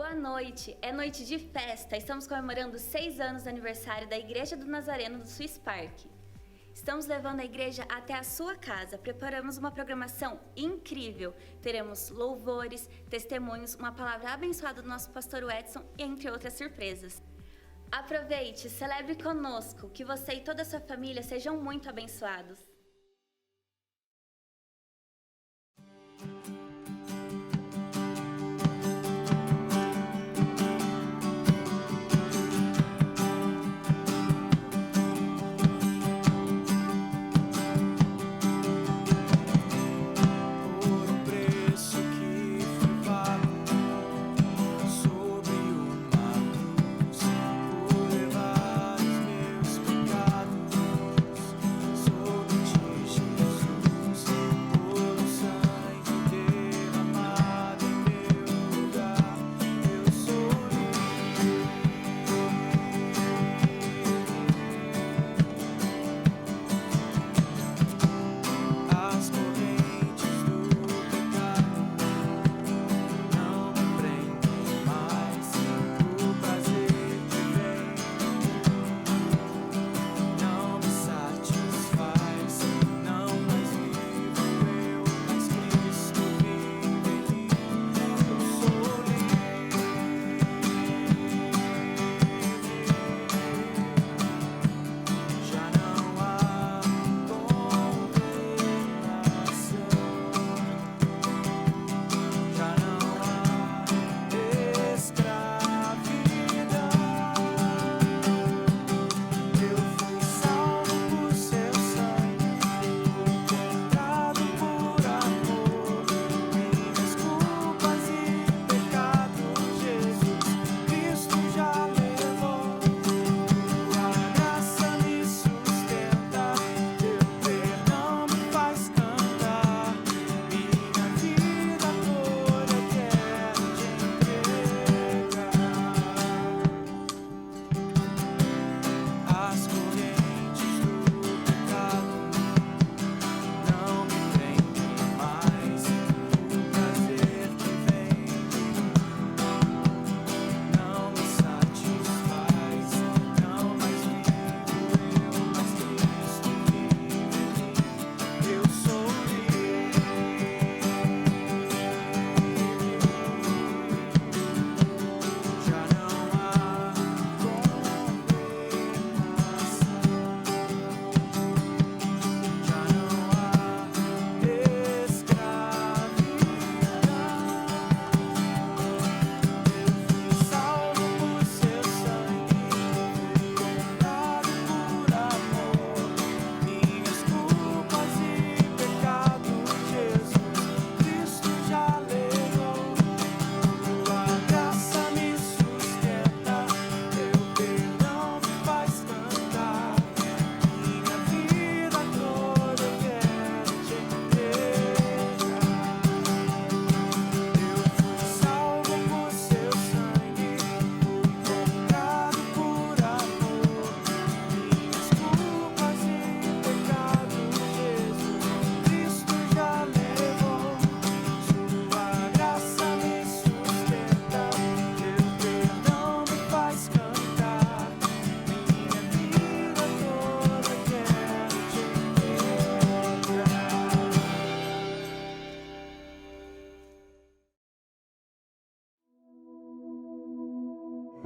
Boa noite, é noite de festa. Estamos comemorando 6 anos do aniversário da Igreja do Nazareno do Swiss Park. Estamos levando a igreja até a sua casa. Preparamos uma programação incrível. Teremos louvores, testemunhos, uma palavra abençoada do nosso pastor Edson, entre outras surpresas. Aproveite, celebre conosco, que você e toda a sua família sejam muito abençoados.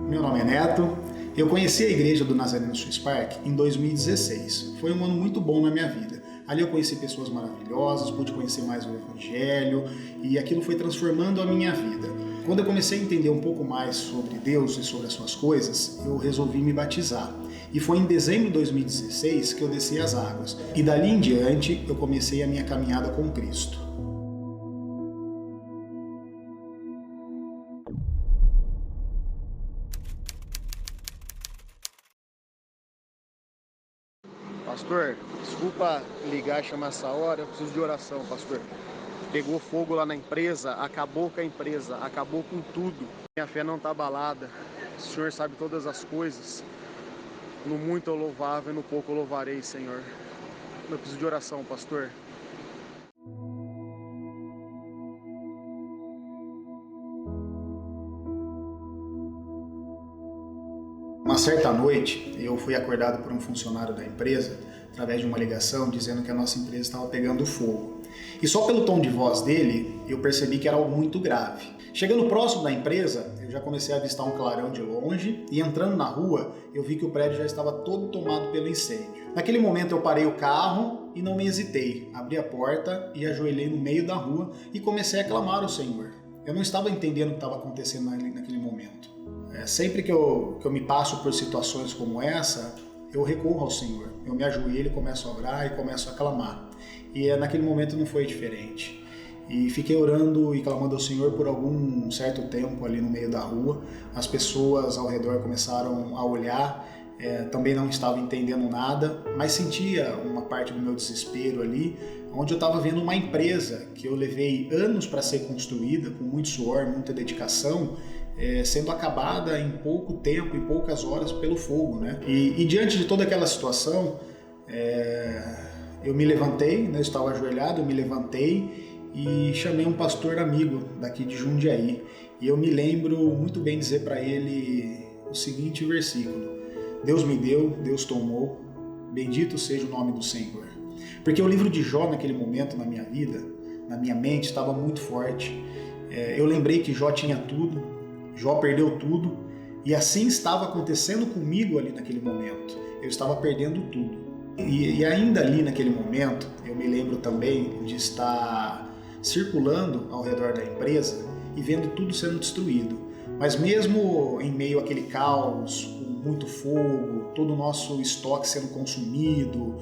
Meu nome é Neto, eu conheci a Igreja do Nazareno Swiss Park em 2016. Foi um ano muito bom na minha vida. Ali eu conheci pessoas maravilhosas, pude conhecer mais o Evangelho e aquilo foi transformando a minha vida. Quando eu comecei a entender um pouco mais sobre Deus e sobre as suas coisas, eu resolvi me batizar. E foi em dezembro de 2016 que eu desci as águas. E dali em diante eu comecei a minha caminhada com Cristo. Pastor, desculpa ligar e chamar essa hora, eu preciso de oração, pastor. Pegou fogo lá na empresa, acabou com a empresa, acabou com tudo. Minha fé não está abalada, o Senhor sabe todas as coisas. No muito eu louvava e no pouco eu louvarei, Senhor. Eu preciso de oração, pastor. certa noite, eu fui acordado por um funcionário da empresa, através de uma ligação, dizendo que a nossa empresa estava pegando fogo. E só pelo tom de voz dele, eu percebi que era algo muito grave. Chegando próximo da empresa, eu já comecei a avistar um clarão de longe e entrando na rua, eu vi que o prédio já estava todo tomado pelo incêndio. Naquele momento eu parei o carro e não me hesitei. Abri a porta e ajoelhei no meio da rua e comecei a clamar ao Senhor. Eu não estava entendendo o que estava acontecendo naquele momento. Sempre que eu me passo por situações como essa, eu recorro ao Senhor. Eu me ajoelho e começo a orar e começo a clamar. E naquele momento não foi diferente. E fiquei orando e clamando ao Senhor por algum certo tempo ali no meio da rua. As pessoas ao redor começaram a olhar, também não estavam entendendo nada, mas sentia uma parte do meu desespero ali, onde eu estava vendo uma empresa que eu levei anos para ser construída, com muito suor, muita dedicação, sendo acabada em pouco tempo, em poucas horas pelo fogo, né? E diante de toda aquela situação, eu me levantei, né? Eu estava ajoelhado, eu me levantei e chamei um pastor amigo daqui de Jundiaí. E eu me lembro muito bem dizer para ele o seguinte versículo: Deus me deu, Deus tomou, bendito seja o nome do Senhor. Porque o livro de Jó naquele momento na minha vida, na minha mente, estava muito forte. Eu lembrei que Jó tinha tudo, Jó perdeu tudo, e assim estava acontecendo comigo ali naquele momento. Eu estava perdendo tudo. E ainda ali naquele momento, eu me lembro também de estar circulando ao redor da empresa e vendo tudo sendo destruído. Mas mesmo em meio àquele caos, com muito fogo, todo o nosso estoque sendo consumido,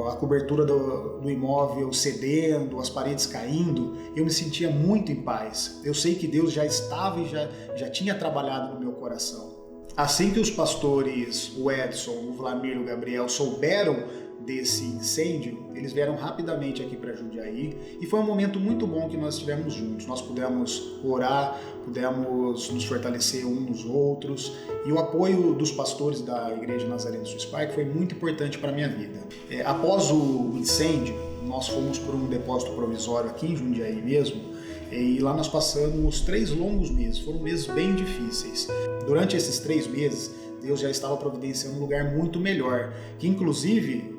a cobertura do imóvel cedendo, as paredes caindo, eu me sentia muito em paz. Eu sei que Deus já estava e já tinha trabalhado no meu coração. Assim que os pastores, o Edson, o Vlamir e o Gabriel, souberam desse incêndio, eles vieram rapidamente aqui para Jundiaí e foi um momento muito bom que nós estivemos juntos. Nós pudemos orar, pudemos nos fortalecer uns nos outros, e o apoio dos pastores da Igreja Nazareno Swiss Park foi muito importante para a minha vida. Após o incêndio, nós fomos para um depósito provisório aqui em Jundiaí mesmo, e lá nós passamos 3 longos meses, foram meses bem difíceis. Durante esses 3 meses, Deus já estava providenciando um lugar muito melhor, que inclusive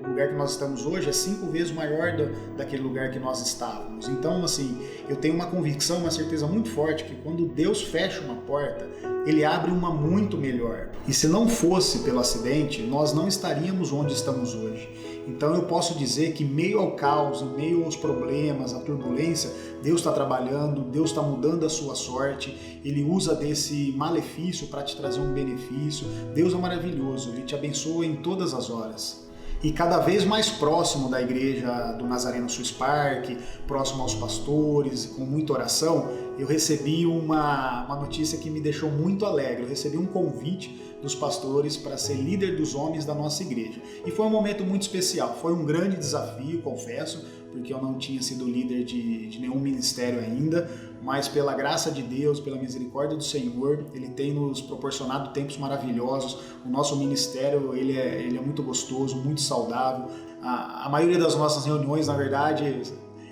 o lugar que nós estamos hoje é 5 vezes maior daquele lugar que nós estávamos. Então, assim, eu tenho uma convicção, uma certeza muito forte que quando Deus fecha uma porta, Ele abre uma muito melhor. E se não fosse pelo acidente, nós não estaríamos onde estamos hoje. Então eu posso dizer que meio ao caos, em meio aos problemas, à turbulência, Deus está trabalhando, Deus está mudando a sua sorte, Ele usa desse malefício para te trazer um benefício. Deus é maravilhoso, Ele te abençoa em todas as horas. E cada vez mais próximo da Igreja do Nazareno Swiss Park, próximo aos pastores, com muita oração, eu recebi uma notícia que me deixou muito alegre. Eu recebi um convite dos pastores para ser líder dos homens da nossa igreja. E foi um momento muito especial, foi um grande desafio, confesso, porque eu não tinha sido líder de nenhum ministério ainda, mas pela graça de Deus, pela misericórdia do Senhor, Ele tem nos proporcionado tempos maravilhosos. O nosso ministério ele é muito gostoso, muito saudável. A maioria das nossas reuniões, na verdade,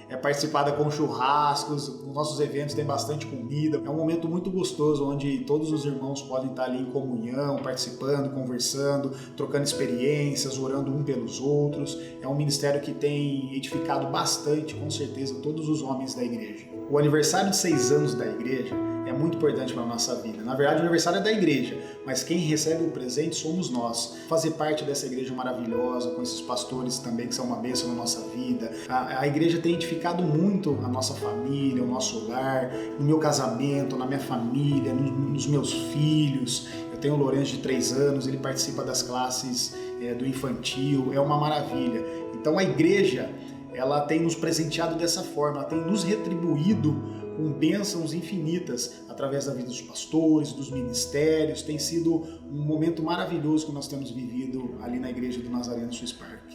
é participada com churrascos, os nossos eventos tem bastante comida. É um momento muito gostoso onde todos os irmãos podem estar ali em comunhão, participando, conversando, trocando experiências, orando um pelos outros. É um ministério que tem edificado bastante, com certeza, todos os homens da igreja. O aniversário de 6 anos da igreja é muito importante para a nossa vida. Na verdade, o aniversário é da igreja, mas quem recebe o presente somos nós. Fazer parte dessa igreja maravilhosa, com esses pastores também que são uma bênção na nossa vida. A igreja tem edificado muito a nossa família, o nosso lar, no meu casamento, na minha família, nos meus filhos. Eu tenho o Lourenço de 3 anos, ele participa das classes do infantil, é uma maravilha. Então a igreja, ela tem nos presenteado dessa forma, ela tem nos retribuído com bênçãos infinitas através da vida dos pastores, dos ministérios. Tem sido um momento maravilhoso que nós temos vivido ali na Igreja do Nazareno Swiss Park.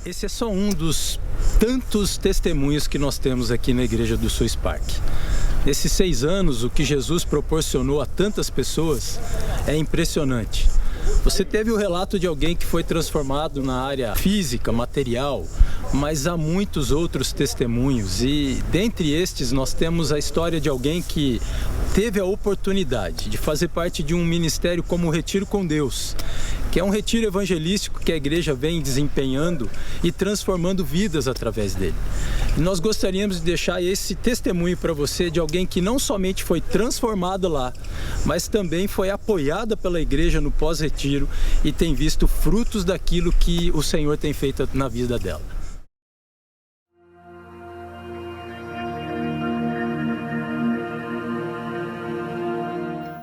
Esse é só um dos tantos testemunhos que nós temos aqui na Igreja do Swiss Park. Nesses 6 anos, o que Jesus proporcionou a tantas pessoas é impressionante. Você teve o relato de alguém que foi transformado na área física, material, mas há muitos outros testemunhos e dentre estes nós temos a história de alguém que teve a oportunidade de fazer parte de um ministério como o Retiro com Deus, que é um retiro evangelístico que a igreja vem desempenhando e transformando vidas através dele. E nós gostaríamos de deixar esse testemunho para você de alguém que não somente foi transformado lá, mas também foi apoiada pela igreja no pós-retiro e tem visto frutos daquilo que o Senhor tem feito na vida dela.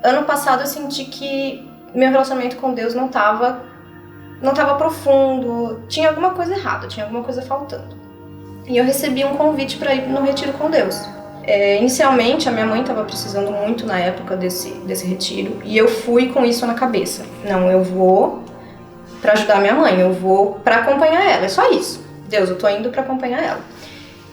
Ano passado eu senti que meu relacionamento com Deus não estava profundo, tinha alguma coisa errada, tinha alguma coisa faltando. E eu recebi um convite para ir no Retiro com Deus. Inicialmente, a minha mãe estava precisando muito na época desse retiro, e eu fui com isso na cabeça. Não, eu vou para ajudar minha mãe, eu vou para acompanhar ela, é só isso. Deus, eu tô indo para acompanhar ela.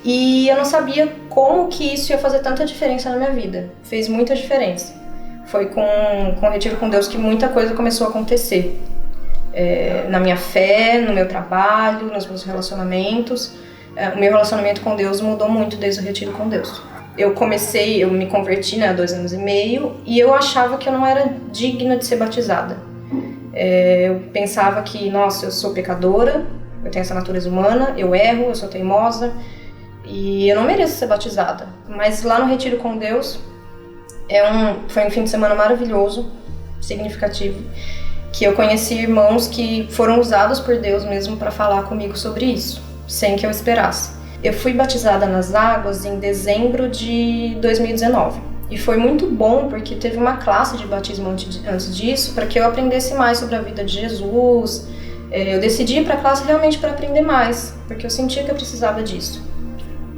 E eu não sabia como que isso ia fazer tanta diferença na minha vida. Fez muita diferença. Foi com o Retiro com Deus que muita coisa começou a acontecer. Na minha fé, no meu trabalho, nos meus relacionamentos. O meu relacionamento com Deus mudou muito desde o Retiro com Deus. Eu me converti há 2 anos e meio e eu achava que eu não era digna de ser batizada. Eu pensava que, nossa, eu sou pecadora, eu tenho essa natureza humana, eu erro, eu sou teimosa e eu não mereço ser batizada. Mas lá no Retiro com Deus foi um fim de semana maravilhoso, significativo, que eu conheci irmãos que foram usados por Deus mesmo para falar comigo sobre isso, sem que eu esperasse. Eu fui batizada nas águas em dezembro de 2019 e foi muito bom porque teve uma classe de batismo antes disso para que eu aprendesse mais sobre a vida de Jesus. Eu decidi ir para a classe realmente para aprender mais, porque eu sentia que eu precisava disso.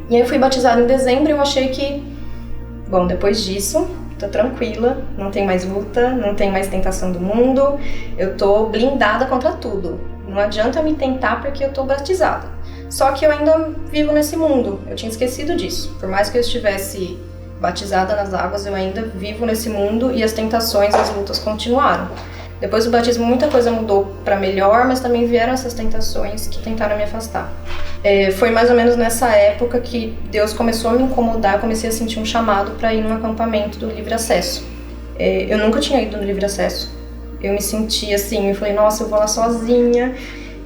E aí eu fui batizada em dezembro e eu achei que, bom, depois disso, tô tranquila, não tem mais luta, não tem mais tentação do mundo, eu tô blindada contra tudo. Não adianta me tentar porque eu tô batizada. Só que eu ainda vivo nesse mundo, eu tinha esquecido disso. Por mais que eu estivesse batizada nas águas, eu ainda vivo nesse mundo e as tentações, as lutas continuaram. Depois do batismo muita coisa mudou para melhor, mas também vieram essas tentações que tentaram me afastar. Foi mais ou menos nessa época que Deus começou a me incomodar, eu comecei a sentir um chamado para ir num acampamento do Livre Acesso. Eu nunca tinha ido no Livre Acesso. Eu me senti assim, eu falei, nossa, eu vou lá sozinha.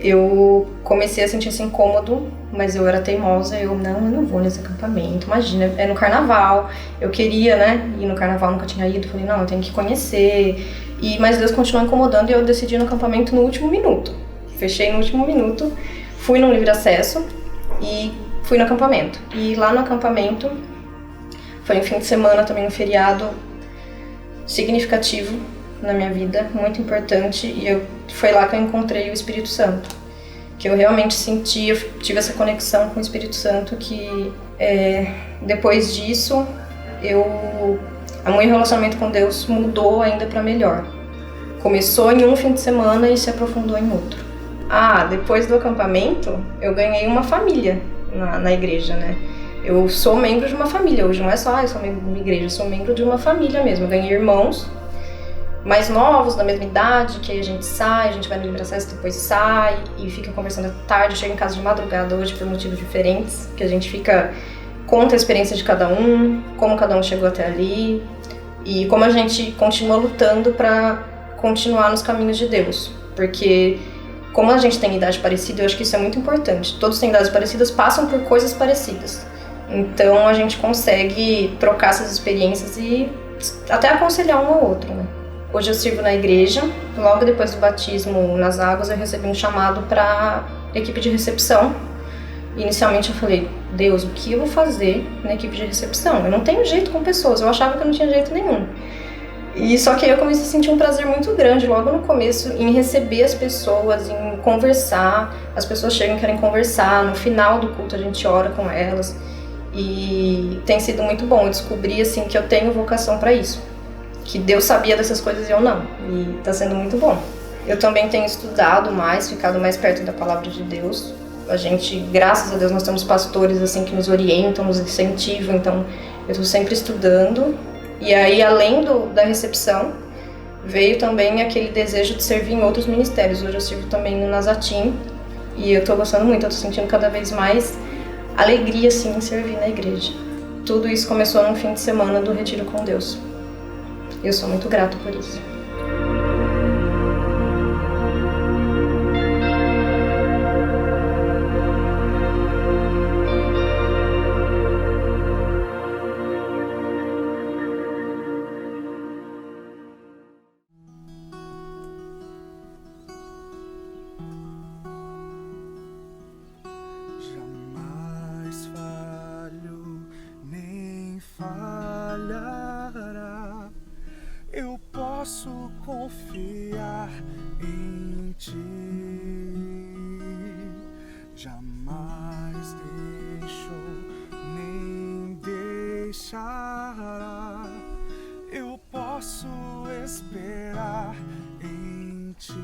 Eu comecei a sentir esse incômodo, mas eu era teimosa, eu não vou nesse acampamento, imagina, é no carnaval. Eu queria, ir no carnaval, nunca tinha ido, falei, não, eu tenho que conhecer. Mas Deus continuou incomodando e eu decidi ir no acampamento no último minuto. Fechei no último minuto, fui no Livre Acesso e fui no acampamento. E lá no acampamento, foi um fim de semana também, um feriado significativo na minha vida, muito importante, e foi lá que eu encontrei o Espírito Santo, que eu realmente senti, eu tive essa conexão com o Espírito Santo, que depois disso, o meu relacionamento com Deus mudou ainda para melhor. Começou em um fim de semana e se aprofundou em outro. Depois do acampamento, eu ganhei uma família na igreja, né? Eu sou membro de uma família, hoje não é só eu sou membro de uma igreja, eu sou membro de uma família mesmo. Eu ganhei irmãos mais novos, da mesma idade, que aí a gente sai, a gente vai no Livre Acesso, depois sai e fica conversando à tarde. Eu chego em casa de madrugada hoje por motivos diferentes, que a gente conta a experiência de cada um, como cada um chegou até ali e como a gente continua lutando para continuar nos caminhos de Deus, porque como a gente tem idade parecida, eu acho que isso é muito importante. Todos têm idades parecidas, passam por coisas parecidas, então a gente consegue trocar essas experiências e até aconselhar um ao outro, né? Hoje eu sirvo na igreja. Logo depois do batismo nas águas, eu recebi um chamado para equipe de recepção. Inicialmente eu falei, Deus, o que eu vou fazer na equipe de recepção? Eu não tenho jeito com pessoas, eu achava que eu não tinha jeito nenhum. E só que aí eu comecei a sentir um prazer muito grande logo no começo em receber as pessoas, em conversar. As pessoas chegam e querem conversar, no final do culto a gente ora com elas. E tem sido muito bom, eu descobri assim que eu tenho vocação para isso. Que Deus sabia dessas coisas e eu não, e tá sendo muito bom. Eu também tenho estudado mais, ficado mais perto da palavra de Deus. A gente, graças a Deus, nós temos pastores assim que nos orientam, nos incentivam, então eu tô sempre estudando. E aí, além da recepção, veio também aquele desejo de servir em outros ministérios. Hoje eu sirvo também no Nazatim E eu tô gostando muito, eu tô sentindo cada vez mais alegria, assim, em servir na igreja. Tudo isso começou num fim de semana do Retiro com Deus. Eu sou muito grata por isso. Eu posso confiar em ti, jamais deixou nem deixará. Eu posso esperar em ti.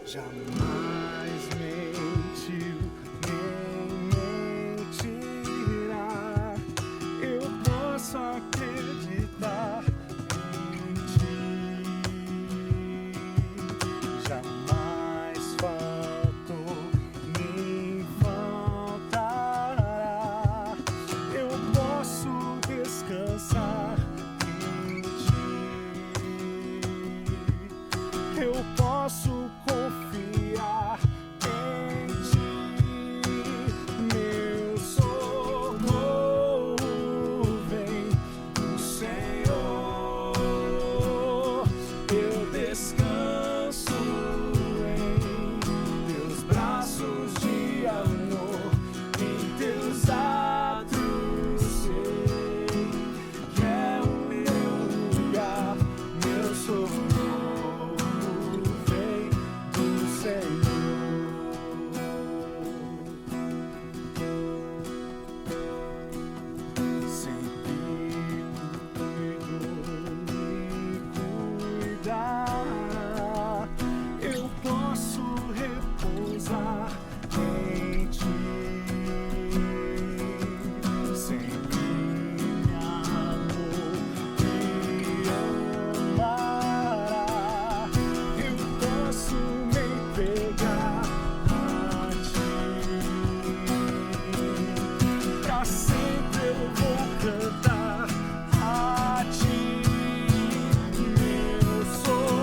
Jamais mentiu, nem mentirá. Eu posso acreditar em ti. Jamais faltou, nem faltará. Eu posso descansar em ti. Eu posso confiar em ti, meu socorro vem do Senhor. Eu descanso em teus braços de amor, em teus atos sei que é o meu lugar, meu socorro. Eu posso repousar em ti, sempre me amou e amará. Eu posso me pegar a ti, pra sempre eu vou cantar a ti, meu socorro.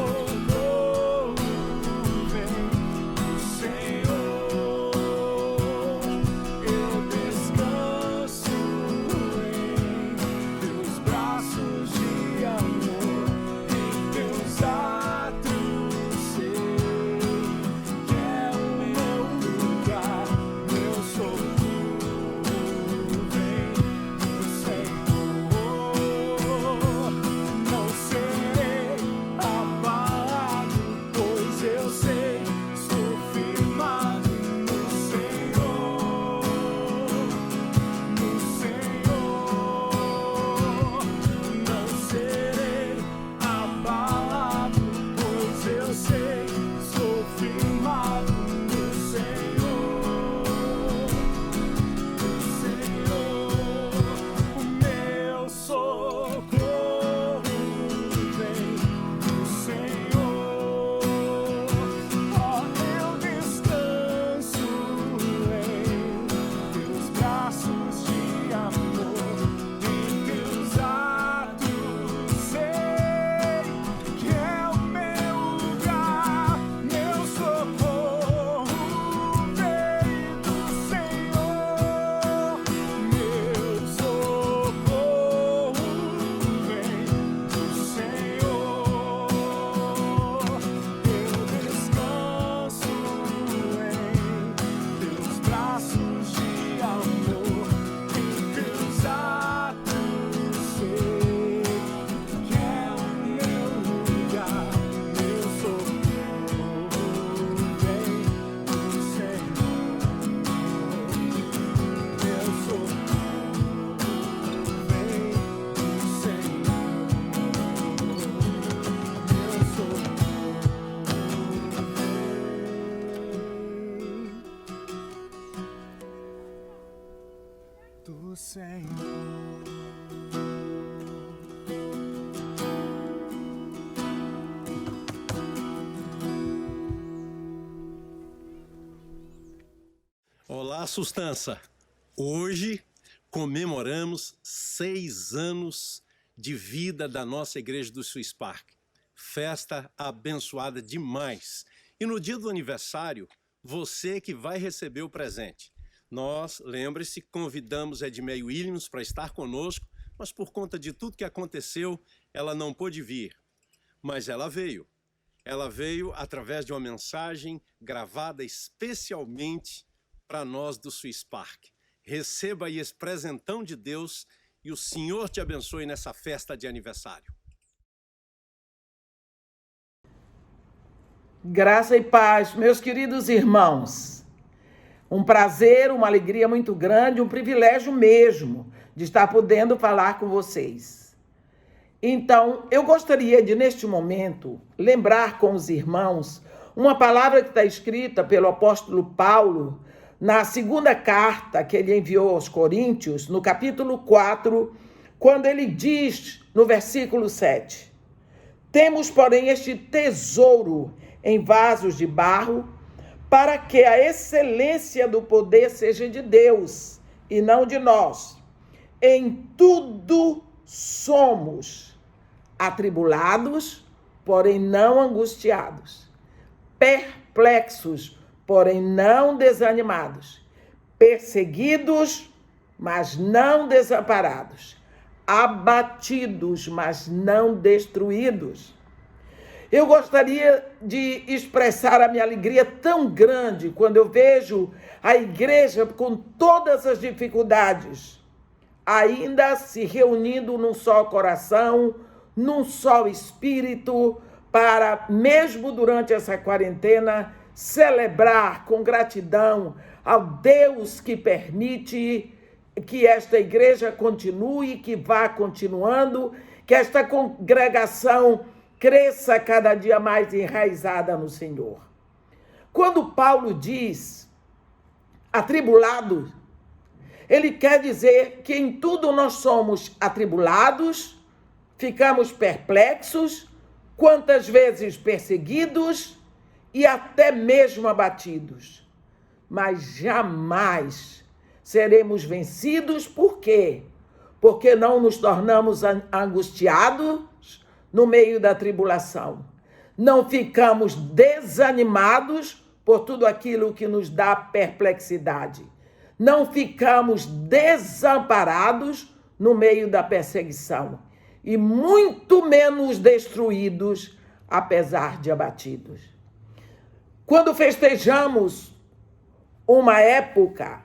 Olá, Sustança. Hoje comemoramos 6 anos de vida da nossa igreja do Swiss Park. Festa abençoada demais. E no dia do aniversário, você que vai receber o presente. Nós, lembre-se, convidamos Edmeia Williams para estar conosco, mas por conta de tudo que aconteceu, ela não pôde vir. Mas ela veio. Ela veio através de uma mensagem gravada especialmente para nós do Swiss Park. Receba aí esse presentão de Deus e o Senhor te abençoe nessa festa de aniversário. Graça e paz, meus queridos irmãos. Um prazer, uma alegria muito grande, um privilégio mesmo de estar podendo falar com vocês. Então, eu gostaria de, neste momento, lembrar com os irmãos uma palavra que está escrita pelo apóstolo Paulo na segunda carta que ele enviou aos Coríntios, no capítulo 4, quando ele diz, no versículo 7, temos, porém, este tesouro em vasos de barro, para que a excelência do poder seja de Deus e não de nós. Em tudo somos atribulados, porém não angustiados, perplexos, porém não desanimados, perseguidos, mas não desamparados, abatidos, mas não destruídos. Eu gostaria de expressar a minha alegria tão grande quando eu vejo a igreja com todas as dificuldades, ainda se reunindo num só coração, num só espírito, para, mesmo durante essa quarentena, celebrar com gratidão ao Deus que permite que esta igreja continue, que vá continuando, que esta congregação cresça cada dia mais enraizada no Senhor. Quando Paulo diz atribulado, ele quer dizer que em tudo nós somos atribulados, ficamos perplexos, quantas vezes perseguidos e até mesmo abatidos. Mas jamais seremos vencidos. Por quê? Porque não nos tornamos angustiados no meio da tribulação. Não ficamos desanimados por tudo aquilo que nos dá perplexidade. Não ficamos desamparados no meio da perseguição. E muito menos destruídos, apesar de abatidos. Quando festejamos uma época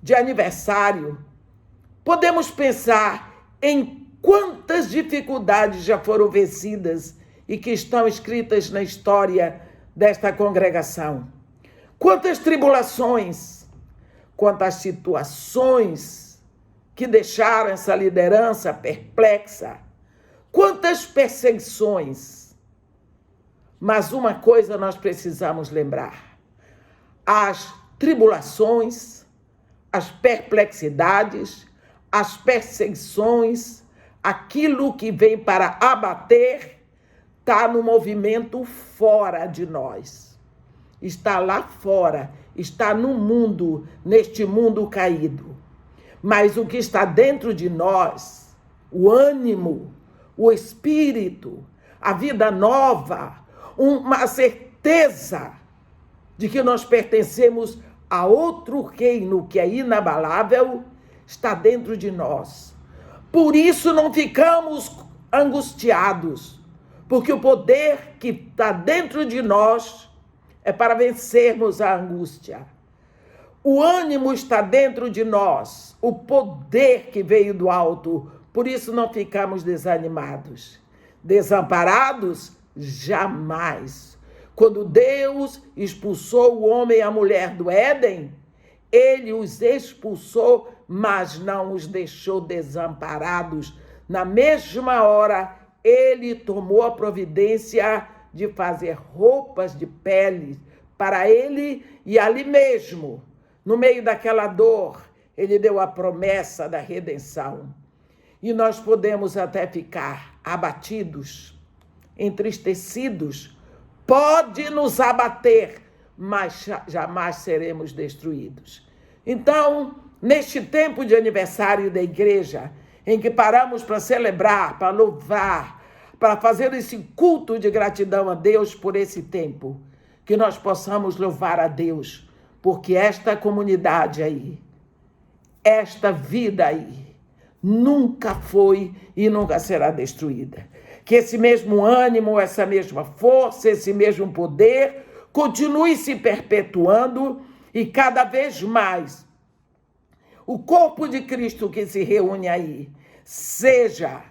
de aniversário, podemos pensar em quantas dificuldades já foram vencidas e que estão escritas na história desta congregação. Quantas tribulações, quantas situações que deixaram essa liderança perplexa, quantas perseguições. Mas uma coisa nós precisamos lembrar: as tribulações, as perplexidades, as perseguições, aquilo que vem para abater, está no movimento fora de nós. Está lá fora, está no mundo, neste mundo caído. Mas o que está dentro de nós, o ânimo, o espírito, a vida nova, uma certeza de que nós pertencemos a outro reino que é inabalável, está dentro de nós. Por isso não ficamos angustiados, porque o poder que está dentro de nós é para vencermos a angústia. O ânimo está dentro de nós, o poder que veio do alto, por isso não ficamos desanimados. Desamparados? Jamais. Quando Deus expulsou o homem e a mulher do Éden, ele os expulsou, mas não os deixou desamparados. Na mesma hora, ele tomou a providência de fazer roupas de pele para ele, e ali mesmo, no meio daquela dor, ele deu a promessa da redenção. E nós podemos até ficar abatidos, entristecidos. Pode nos abater, mas jamais seremos destruídos. Então, neste tempo de aniversário da igreja, em que paramos para celebrar, para louvar, para fazer esse culto de gratidão a Deus por esse tempo, que nós possamos louvar a Deus, porque esta comunidade aí, esta vida aí, nunca foi e nunca será destruída. Que esse mesmo ânimo, essa mesma força, esse mesmo poder continue se perpetuando e cada vez mais o corpo de Cristo que se reúne aí seja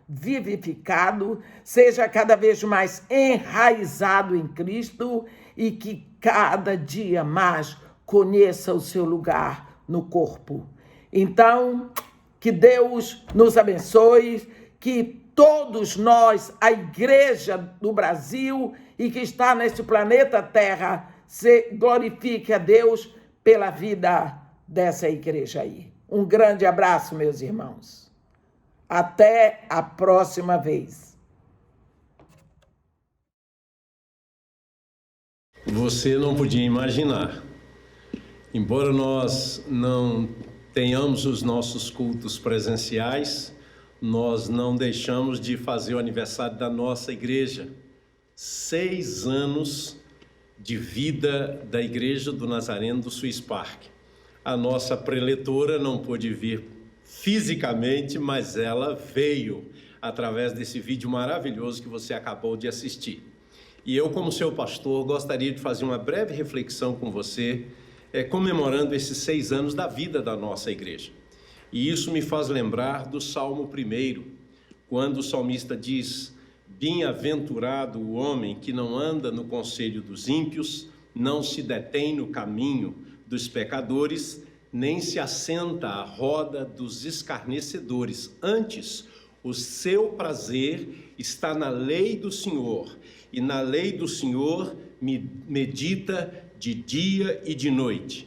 vivificado, seja cada vez mais enraizado em Cristo e que cada dia mais conheça o seu lugar no corpo. Então, que Deus nos abençoe, que todos nós, a igreja do Brasil e que está nesse planeta Terra, se glorifique a Deus pela vida dessa igreja aí. Um grande abraço, meus irmãos. Até a próxima vez. Você não podia imaginar, embora nós não tenhamos os nossos cultos presenciais, nós não deixamos de fazer o aniversário da nossa igreja. 6 anos de vida da Igreja do Nazareno do Swiss Park. A nossa preletora não pôde vir fisicamente, mas ela veio através desse vídeo maravilhoso que você acabou de assistir. E eu, como seu pastor, gostaria de fazer uma breve reflexão com você, comemorando esses 6 anos da vida da nossa igreja. E isso me faz lembrar do Salmo 1, quando o salmista diz: bem-aventurado o homem que não anda no conselho dos ímpios, não se detém no caminho dos pecadores, nem se assenta à roda dos escarnecedores. Antes, o seu prazer está na lei do Senhor, e na lei do Senhor medita de dia e de noite.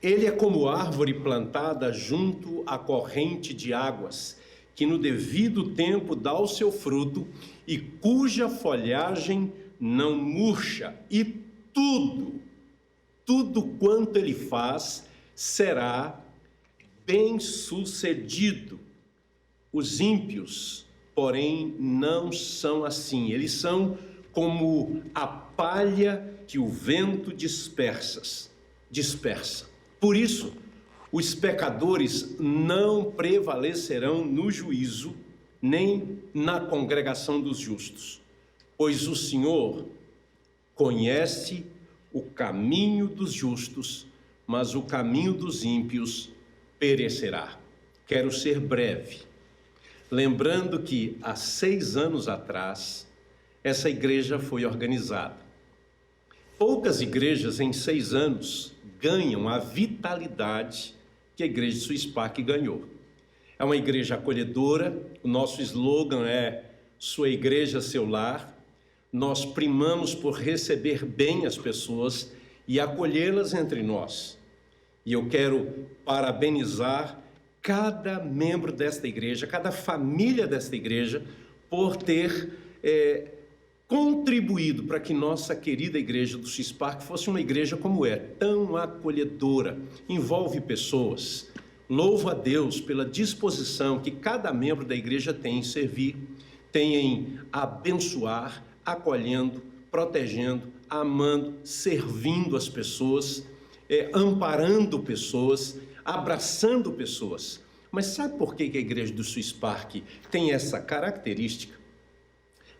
Ele é como árvore plantada junto à corrente de águas, que no devido tempo dá o seu fruto e cuja folhagem não murcha, e tudo quanto ele faz será bem-sucedido. Os ímpios, porém, não são assim. Eles são como a palha que o vento dispersa. Por isso, os pecadores não prevalecerão no juízo, nem na congregação dos justos, pois o Senhor conhece o caminho dos justos, mas o caminho dos ímpios perecerá. Quero ser breve, lembrando que há 6 anos atrás, essa igreja foi organizada. Poucas igrejas em 6 anos ganham a vitalidade que a igreja de Swiss Park ganhou. É uma igreja acolhedora, o nosso slogan é sua igreja, seu lar. Nós primamos por receber bem as pessoas e acolhê-las entre nós. E eu quero parabenizar cada membro desta igreja, cada família desta igreja, por ter contribuído para que nossa querida igreja do Swiss Park fosse uma igreja como é, tão acolhedora, envolve pessoas. Louvo a Deus pela disposição que cada membro da igreja tem em servir, tem em abençoar, acolhendo, protegendo, amando, servindo as pessoas, amparando pessoas, abraçando pessoas. Mas sabe por que a igreja do Swiss Park tem essa característica?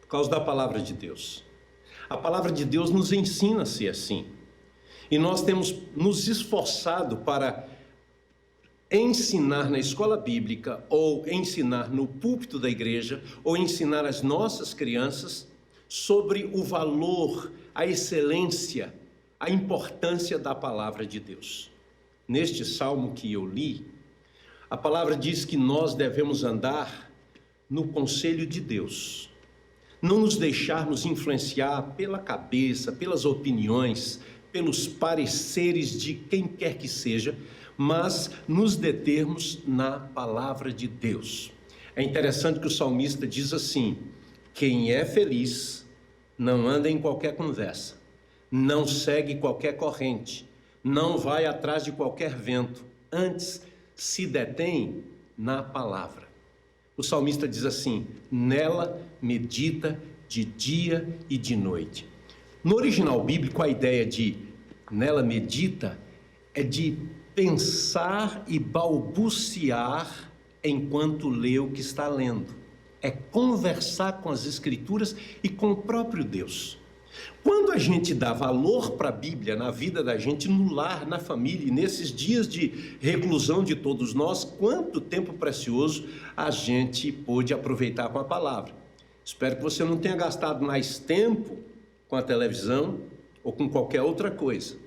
Por causa da palavra de Deus. A palavra de Deus nos ensina a ser assim. E nós temos nos esforçado para ensinar na escola bíblica, ou ensinar no púlpito da igreja, ou ensinar às nossas crianças sobre o valor, a excelência, a importância da palavra de Deus. Neste salmo que eu li, a palavra diz que nós devemos andar no conselho de Deus. Não nos deixarmos influenciar pela cabeça, pelas opiniões, pelos pareceres de quem quer que seja, mas nos determos na palavra de Deus. É interessante que o salmista diz assim: quem é feliz não anda em qualquer conversa, não segue qualquer corrente, não vai atrás de qualquer vento, antes se detém na palavra. O salmista diz assim: nela medita de dia e de noite. No original bíblico, a ideia de nela medita é de pensar e balbuciar enquanto lê o que está lendo. É conversar com as Escrituras e com o próprio Deus. Quando a gente dá valor para a Bíblia na vida da gente, no lar, na família, e nesses dias de reclusão de todos nós, quanto tempo precioso a gente pôde aproveitar com a palavra. Espero que você não tenha gastado mais tempo com a televisão ou com qualquer outra coisa,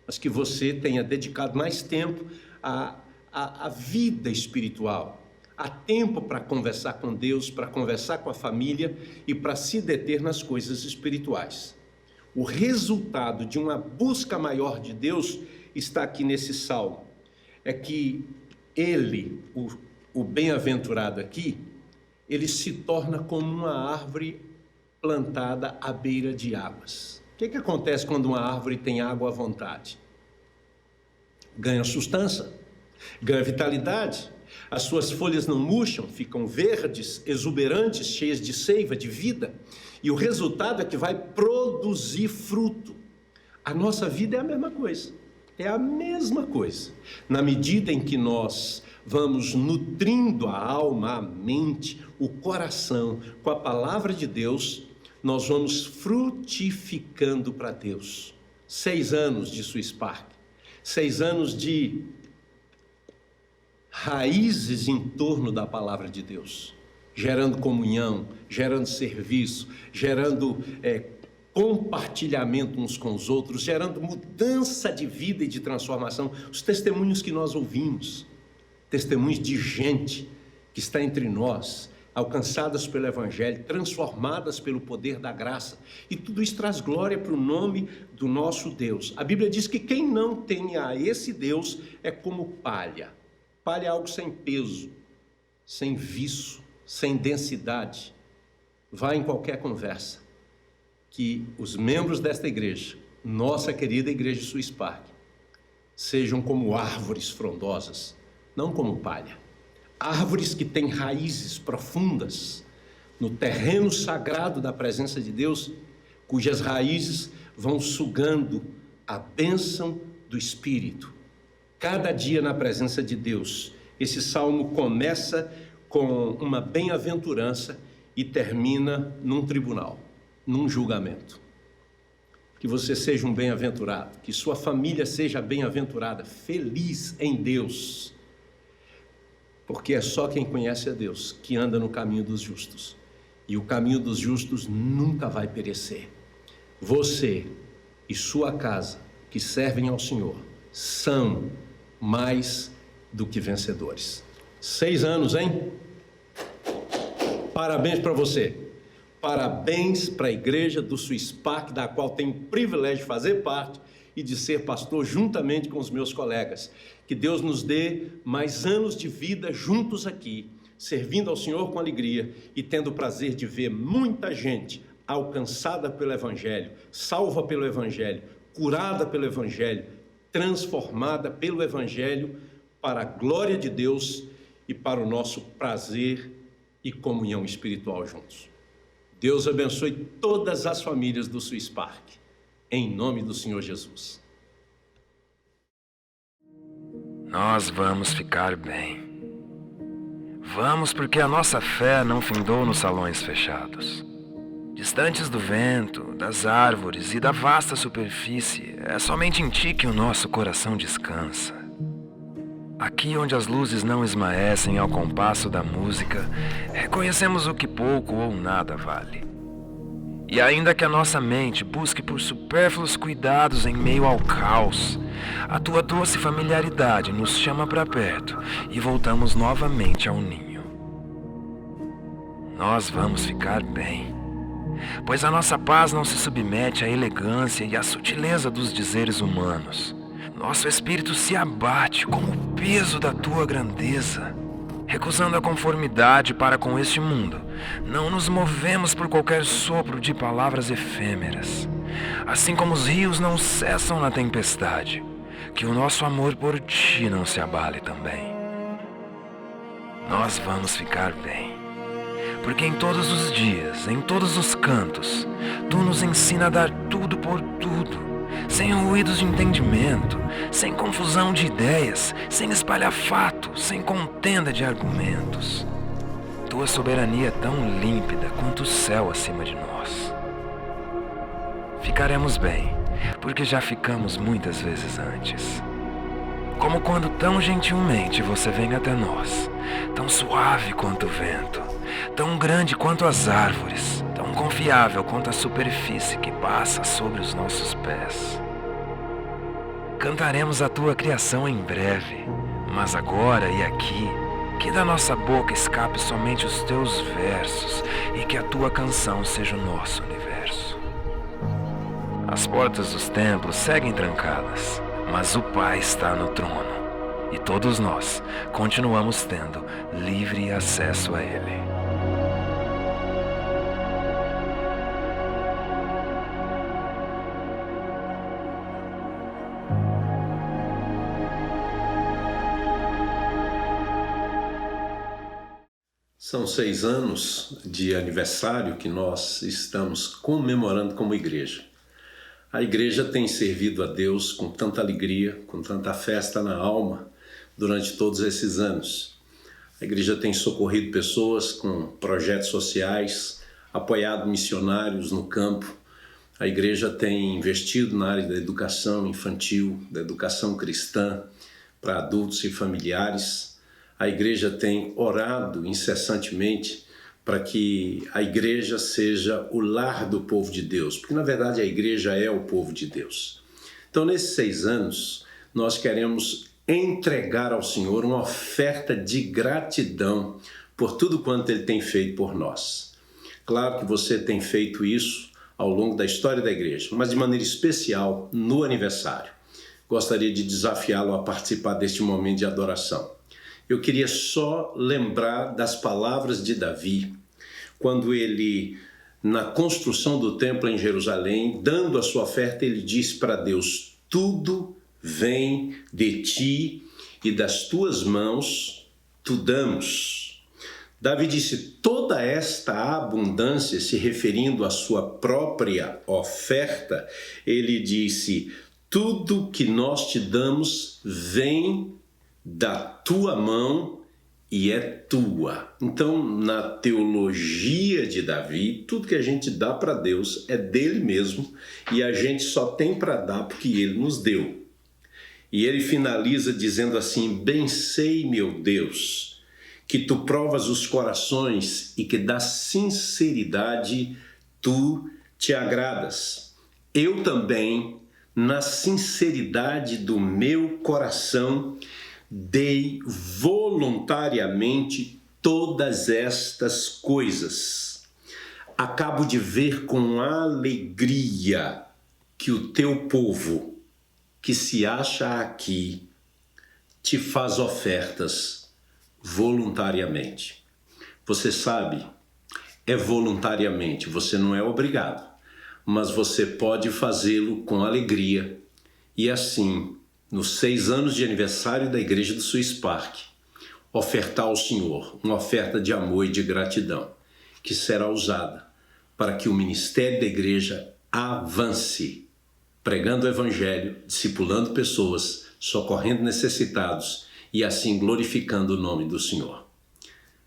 mas que você tenha dedicado mais tempo à vida espiritual. Há tempo para conversar com Deus, para conversar com a família e para se deter nas coisas espirituais. O resultado de uma busca maior de Deus está aqui nesse salmo. É que ele, o bem-aventurado aqui, ele se torna como uma árvore plantada à beira de águas. O que acontece quando uma árvore tem água à vontade? Ganha sustância, ganha vitalidade. As suas folhas não murcham, ficam verdes, exuberantes, cheias de seiva, de vida. E o resultado é que vai produzir fruto. A nossa vida é a mesma coisa. É a mesma coisa. Na medida em que nós vamos nutrindo a alma, a mente, o coração com a palavra de Deus, nós vamos frutificando para Deus. 6 anos de Swiss Park. 6 anos de raízes em torno da palavra de Deus, gerando comunhão, gerando serviço, gerando compartilhamento uns com os outros, gerando mudança de vida e de transformação. Os testemunhos que nós ouvimos, testemunhos de gente que está entre nós, alcançadas pelo Evangelho, transformadas pelo poder da graça, e tudo isso traz glória para o nome do nosso Deus. A Bíblia diz que quem não tem a esse Deus é como palha. Palha é algo sem peso, sem viço, sem densidade. Vá em qualquer conversa, que os membros desta igreja, nossa querida igreja Swiss Park, sejam como árvores frondosas, não como palha. Árvores que têm raízes profundas no terreno sagrado da presença de Deus, cujas raízes vão sugando a bênção do Espírito. Cada dia na presença de Deus. Esse salmo começa com uma bem-aventurança e termina num tribunal, num julgamento. Que você seja um bem-aventurado, que sua família seja bem-aventurada, feliz em Deus. Porque é só quem conhece a Deus que anda no caminho dos justos. E o caminho dos justos nunca vai perecer. Você e sua casa que servem ao Senhor são mais do que vencedores. 6 anos, hein? Parabéns para você. Parabéns para a igreja do Swiss Park, da qual tenho o privilégio de fazer parte e de ser pastor juntamente com os meus colegas. Que Deus nos dê mais anos de vida juntos aqui, servindo ao Senhor com alegria e tendo o prazer de ver muita gente alcançada pelo Evangelho, salva pelo Evangelho, curada pelo Evangelho, transformada pelo Evangelho para a glória de Deus e para o nosso prazer e comunhão espiritual juntos. Deus abençoe todas as famílias do Swiss Park, em nome do Senhor Jesus. Nós vamos ficar bem. Vamos, porque a nossa fé não findou nos salões fechados. Distantes do vento, das árvores e da vasta superfície, é somente em Ti que o nosso coração descansa. Aqui onde as luzes não esmaecem ao compasso da música, reconhecemos o que pouco ou nada vale. E ainda que a nossa mente busque por supérfluos cuidados em meio ao caos, a Tua doce familiaridade nos chama para perto e voltamos novamente ao ninho. Nós vamos ficar bem, pois a nossa paz não se submete à elegância e à sutileza dos dizeres humanos. Nosso espírito se abate com o peso da Tua grandeza. Recusando a conformidade para com este mundo, não nos movemos por qualquer sopro de palavras efêmeras. assim como os rios não cessam na tempestade, que o nosso amor por ti não se abale também. Nós vamos ficar bem, porque em todos os dias, em todos os cantos, tu nos ensina a dar tudo por tudo, sem ruídos de entendimento, sem confusão de ideias, sem espalhafato, sem contenda de argumentos. Tua soberania é tão límpida quanto o céu acima de nós. Ficaremos bem, porque já ficamos muitas vezes antes. Como quando tão gentilmente você vem até nós, tão suave quanto o vento, tão grande quanto as árvores, tão confiável quanto a superfície que passa sobre os nossos pés. Cantaremos a tua criação em breve, mas agora e aqui, que da nossa boca escape somente os teus versos e que a tua canção seja o nosso universo. As portas dos templos seguem trancadas, mas o Pai está no trono e todos nós continuamos tendo livre acesso a Ele. São 6 anos de aniversário que nós estamos comemorando como igreja. A igreja tem servido a Deus com tanta alegria, com tanta festa na alma durante todos esses anos. A igreja tem socorrido pessoas com projetos sociais, apoiado missionários no campo. A igreja tem investido na área da educação infantil, da educação cristã para adultos e familiares. A igreja tem orado incessantemente para que a igreja seja o lar do povo de Deus, porque na verdade a igreja é o povo de Deus. Então, nesses 6 anos, nós queremos entregar ao Senhor uma oferta de gratidão por tudo quanto Ele tem feito por nós. Claro que você tem feito isso ao longo da história da igreja, mas de maneira especial no aniversário. Gostaria de desafiá-lo a participar deste momento de adoração. Eu queria só lembrar das palavras de Davi, quando ele, na construção do templo em Jerusalém, dando a sua oferta, ele disse para Deus: tudo vem de ti e das tuas mãos tu damos. Davi disse toda esta abundância, se referindo à sua própria oferta, ele disse: tudo que nós te damos vem da tua mão e é tua. Então, na teologia de Davi, tudo que a gente dá para Deus é dele mesmo e a gente só tem para dar porque ele nos deu. E ele finaliza dizendo assim: bem sei, meu Deus, que tu provas os corações e que da sinceridade tu te agradas. Eu também, na sinceridade do meu coração, dei voluntariamente todas estas coisas. Acabo de ver com alegria que o teu povo, que se acha aqui, te faz ofertas voluntariamente. Você sabe, é voluntariamente, você não é obrigado, mas você pode fazê-lo com alegria e assim, nos 6 anos de aniversário da Igreja do Swiss Park, ofertar ao Senhor uma oferta de amor e de gratidão, que será usada para que o ministério da igreja avance, pregando o Evangelho, discipulando pessoas, socorrendo necessitados e assim glorificando o nome do Senhor.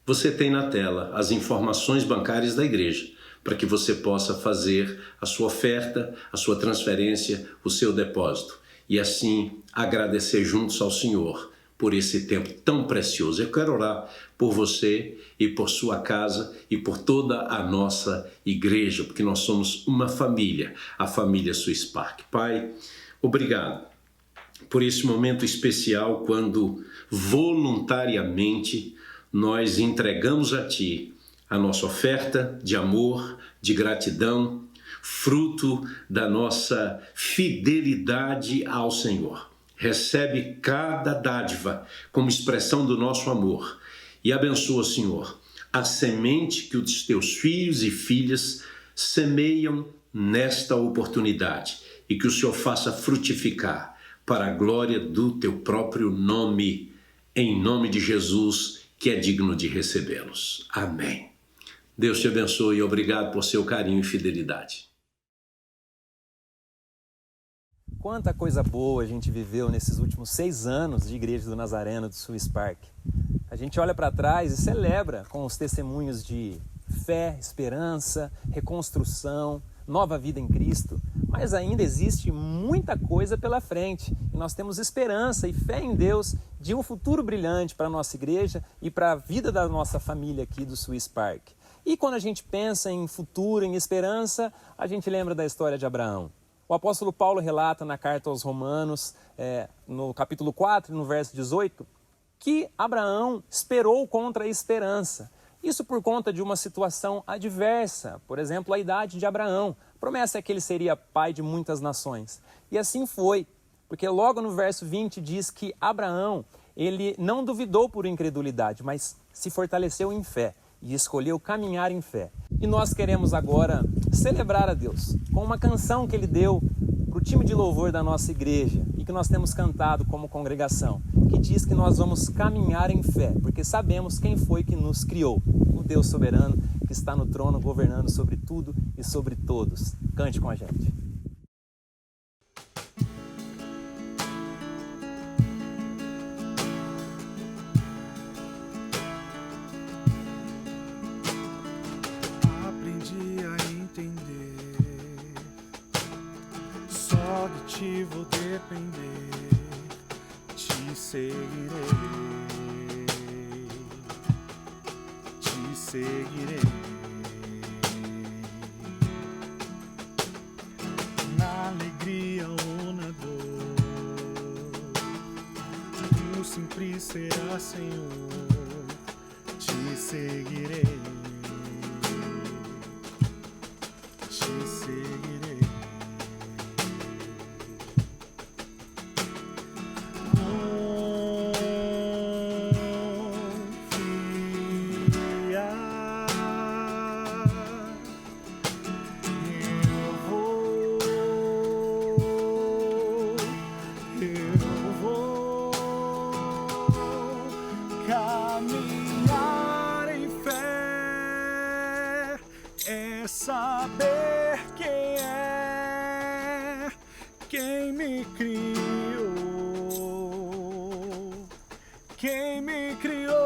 Você tem na tela as informações bancárias da igreja, para que você possa fazer a sua oferta, a sua transferência, o seu depósito. E assim agradecer juntos ao Senhor por esse tempo tão precioso. Eu quero orar por você e por sua casa e por toda a nossa igreja, porque nós somos uma família, a família Swiss Park. Pai, obrigado por esse momento especial quando voluntariamente nós entregamos a Ti a nossa oferta de amor, de gratidão, fruto da nossa fidelidade ao Senhor. Recebe cada dádiva como expressão do nosso amor e abençoa, Senhor, a semente que os teus filhos e filhas semeiam nesta oportunidade e que o Senhor faça frutificar para a glória do teu próprio nome, em nome de Jesus, que é digno de recebê-los. Amém. Deus te abençoe e obrigado por seu carinho e fidelidade. Quanta coisa boa a gente viveu nesses últimos 6 anos de Igreja do Nazareno do Swiss Park. A gente olha para trás e celebra com os testemunhos de fé, esperança, reconstrução, nova vida em Cristo, mas ainda existe muita coisa pela frente e nós temos esperança e fé em Deus de um futuro brilhante para a nossa igreja e para a vida da nossa família aqui do Swiss Park. E quando a gente pensa em futuro, em esperança, a gente lembra da história de Abraão. O apóstolo Paulo relata na carta aos Romanos, no capítulo 4, no verso 18, que Abraão esperou contra a esperança. Isso por conta de uma situação adversa, por exemplo, a idade de Abraão. A promessa é que ele seria pai de muitas nações. E assim foi, porque logo no verso 20 diz que Abraão, ele não duvidou por incredulidade, mas se fortaleceu em fé e escolheu caminhar em fé. E nós queremos agora celebrar a Deus com uma canção que Ele deu para o time de louvor da nossa igreja e que nós temos cantado como congregação, que diz que nós vamos caminhar em fé, porque sabemos quem foi que nos criou, o Deus soberano que está no trono governando sobre tudo e sobre todos. Cante com a gente. Só de ti vou depender, te seguirei, te seguirei. Na alegria ou na dor, tu sempre serás Senhor, te seguirei, te seguirei. Saber quem me criou, quem me criou.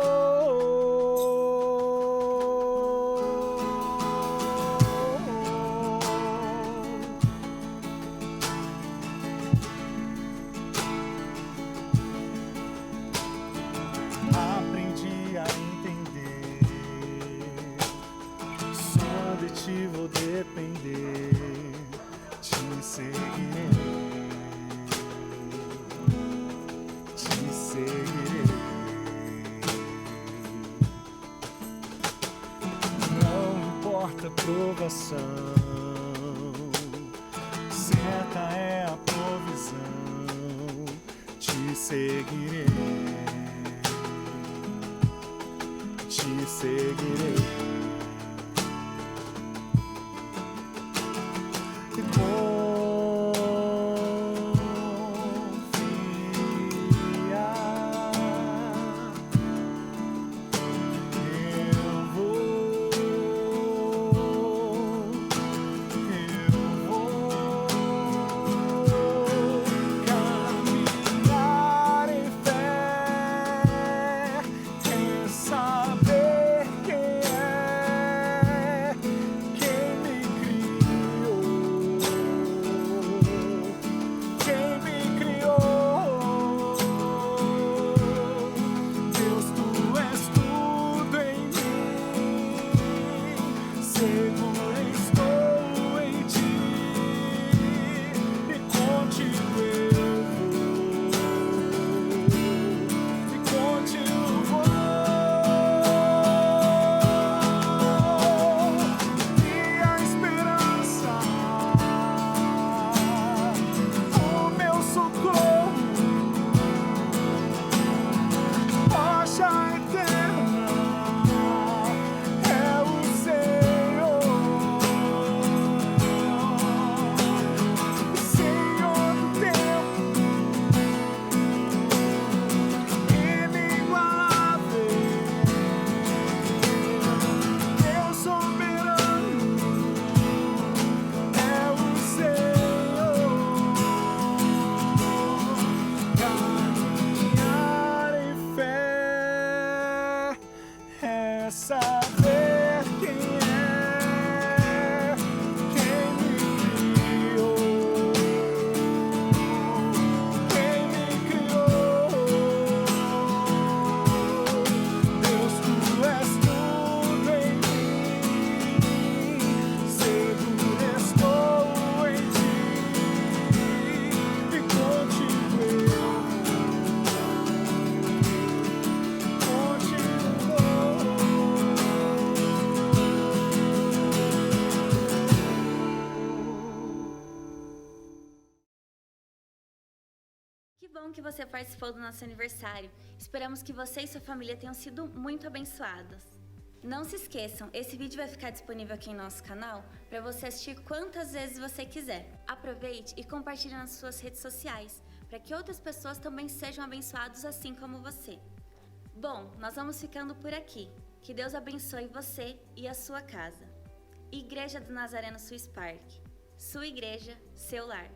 Aprendi a entender, só de ti vou depender, te seguirei, te seguirei. Não importa a provação, certa é a provisão, te seguirei, te seguirei. Saber quem é bom que você participou do nosso aniversário. Esperamos que você e sua família tenham sido muito abençoados. Não se esqueçam, esse vídeo vai ficar disponível aqui em nosso canal para você assistir quantas vezes você quiser. Aproveite e compartilhe nas suas redes sociais, para que outras pessoas também sejam abençoadas assim como você. Bom, nós vamos ficando por aqui. Que Deus abençoe você e a sua casa. Igreja do Nazareno Swiss Park. Sua igreja, seu lar.